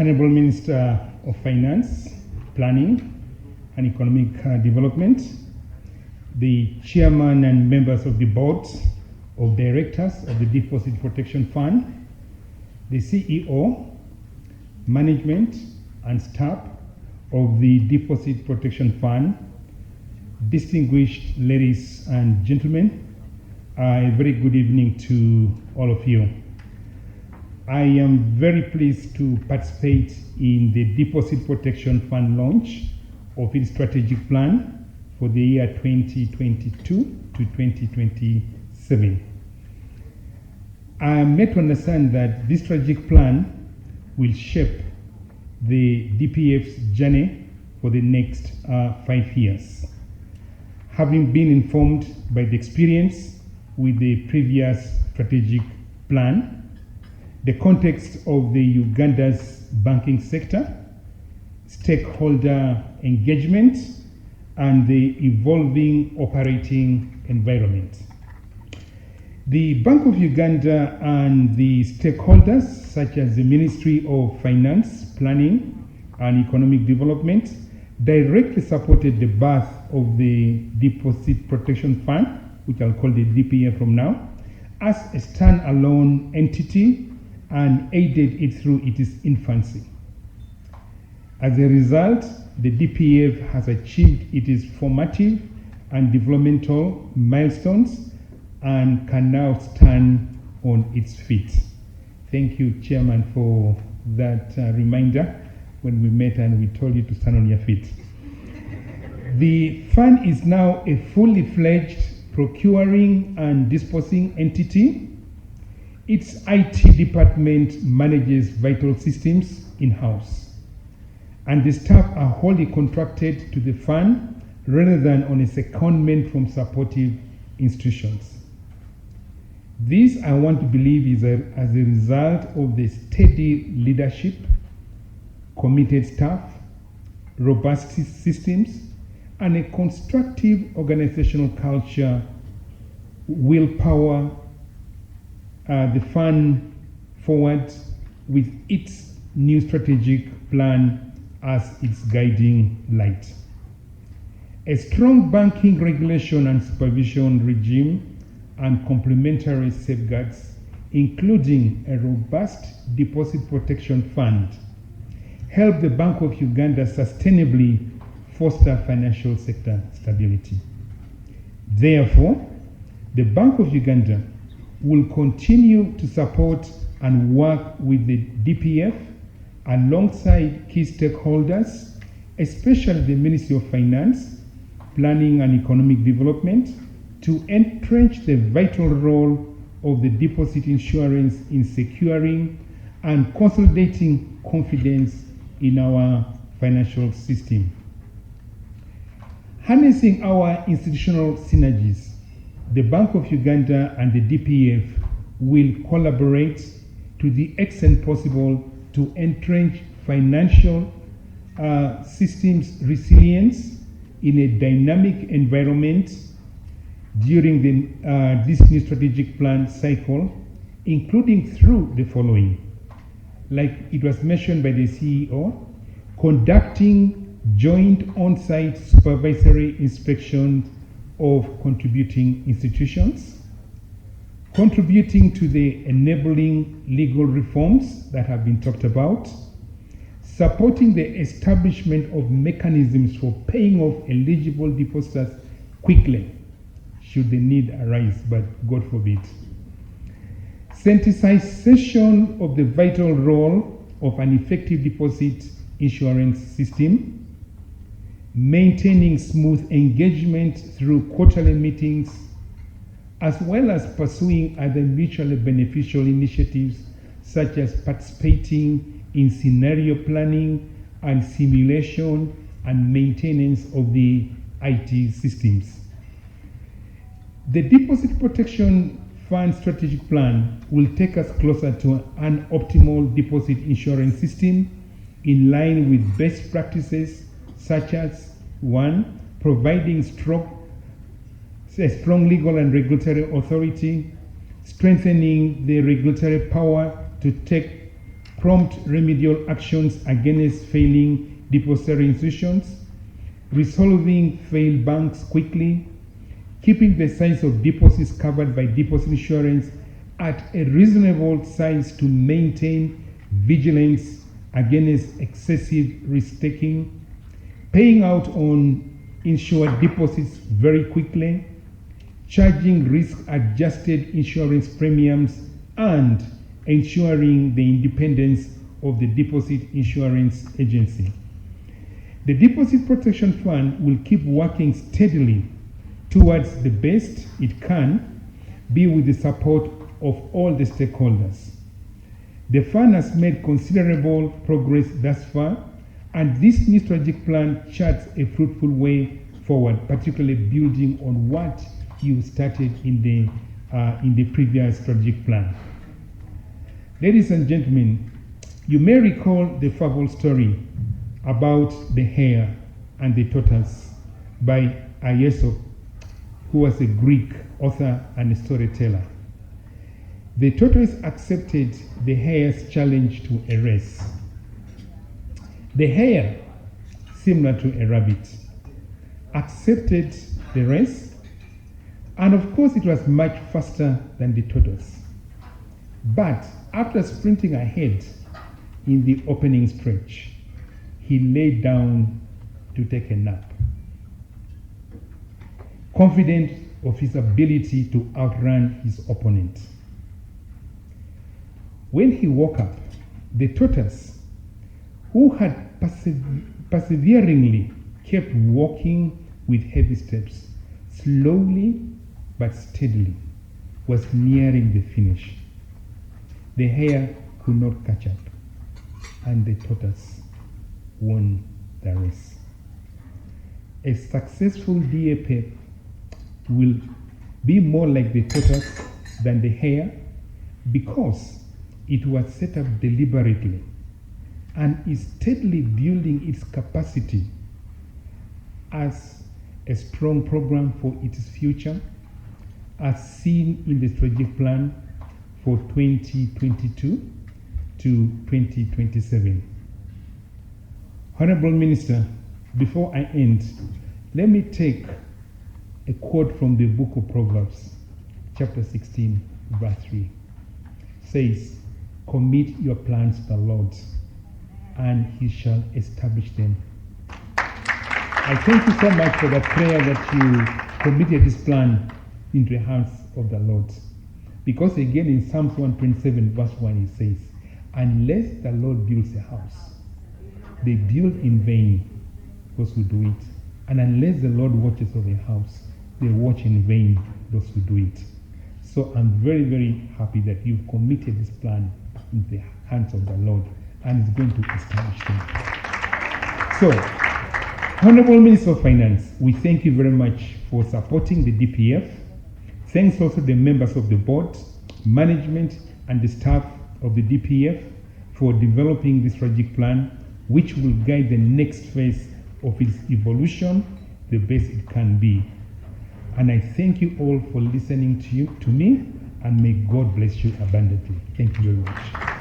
Honorable Minister of Finance, Planning and Economic Development, the Chairman and members of the Board of Directors of the Deposit Protection Fund, the CEO, management and staff of the Deposit Protection Fund, distinguished ladies and gentlemen, a very good evening to all of you. I am very pleased to participate in the Deposit Protection Fund launch of its strategic plan for the year 2022 to 2027. I am made to understand that this strategic plan will shape the DPF's journey for the next 5 years. Having been informed by the experience with the previous strategic plan, the context of the Uganda's banking sector, stakeholder engagement, and the evolving operating environment. The Bank of Uganda and the stakeholders, such as the Ministry of Finance, Planning and Economic Development, directly supported the birth of the Deposit Protection Fund, which I'll call the DPF from now, as a standalone entity and aided it through its infancy. As a result, the DPF has achieved its formative and developmental milestones and can now stand on its feet. Thank you, Chairman, for that reminder when we met and we told you to stand on your feet. The fund is now a fully fledged procuring and disposing entity. Its IT department manages vital systems in-house, and the staff are wholly contracted to the fund rather than on a secondment from supportive institutions. This, I want to believe, is as a result of the steady leadership, committed staff, robust systems, and a constructive organizational culture will power the fund forward with its new strategic plan as its guiding light. A strong banking regulation and supervision regime and complementary safeguards, including a robust deposit protection fund, help the Bank of Uganda sustainably foster financial sector stability. Therefore, the Bank of Uganda will continue to support and work with the DPF alongside key stakeholders, especially the Ministry of Finance, Planning and Economic Development, to entrench the vital role of the deposit insurance in securing and consolidating confidence in our financial system. Harnessing our institutional synergies, the Bank of Uganda and the DPF will collaborate to the extent possible to entrench financial systems resilience in a dynamic environment during this new strategic plan cycle, including through the following. Like it was mentioned by the CEO, conducting joint on-site supervisory inspections of contributing institutions, contributing to the enabling legal reforms that have been talked about, supporting the establishment of mechanisms for paying off eligible depositors quickly, should the need arise, but God forbid. Sensitization of the vital role of an effective deposit insurance system, maintaining smooth engagement through quarterly meetings, as well as pursuing other mutually beneficial initiatives such as participating in scenario planning and simulation and maintenance of the IT systems. The Deposit Protection Fund strategic plan will take us closer to an optimal deposit insurance system in line with best practices such as 1. Providing a strong legal and regulatory authority, strengthening the regulatory power to take prompt remedial actions against failing depository institutions, resolving failed banks quickly, keeping the size of deposits covered by deposit insurance at a reasonable size to maintain vigilance against excessive risk-taking, paying out on insured deposits very quickly, charging risk-adjusted insurance premiums, and ensuring the independence of the Deposit Insurance Agency. The Deposit Protection Fund will keep working steadily towards the best it can be with the support of all the stakeholders. The fund has made considerable progress thus far, and this new strategic plan charts a fruitful way forward, particularly building on what you started in the previous strategic plan. Ladies and gentlemen, you may recall the fable story about the hare and the tortoise by Aesop, who was a Greek author and a storyteller. The tortoise accepted the hare's challenge to a race. The hare, similar to a rabbit, accepted the race, and of course it was much faster than the tortoise. But after sprinting ahead in the opening stretch, he lay down to take a nap, confident of his ability to outrun his opponent. When he woke up, the tortoise, who had perseveringly kept walking with heavy steps, slowly but steadily, was nearing the finish. The hare could not catch up, and the tortoise won the race. A successful DPF will be more like the tortoise than the hare because it was set up deliberately and is steadily building its capacity as a strong program for its future, as seen in the strategic plan for 2022 to 2027. Honorable Minister, before I end, let me take a quote from the book of Proverbs, chapter 16, verse 3. It says, "Commit your plans to the Lord, and he shall establish them." I thank you so much for that prayer that you committed this plan into the hands of the Lord. Because again in Psalms 127 verse 1 it says, "Unless the Lord builds a house, they build in vain those who do it. And unless the Lord watches over a house, they watch in vain those who do it." So I'm very, very happy that you've committed this plan into the hands of the Lord and is going to establish them. So, Honorable Minister of Finance, we thank you very much for supporting the DPF. Thanks also to the members of the board, management, and the staff of the DPF for developing this strategic plan, which will guide the next phase of its evolution the best it can be. And I thank you all for listening to me, and may God bless you abundantly. Thank you very much.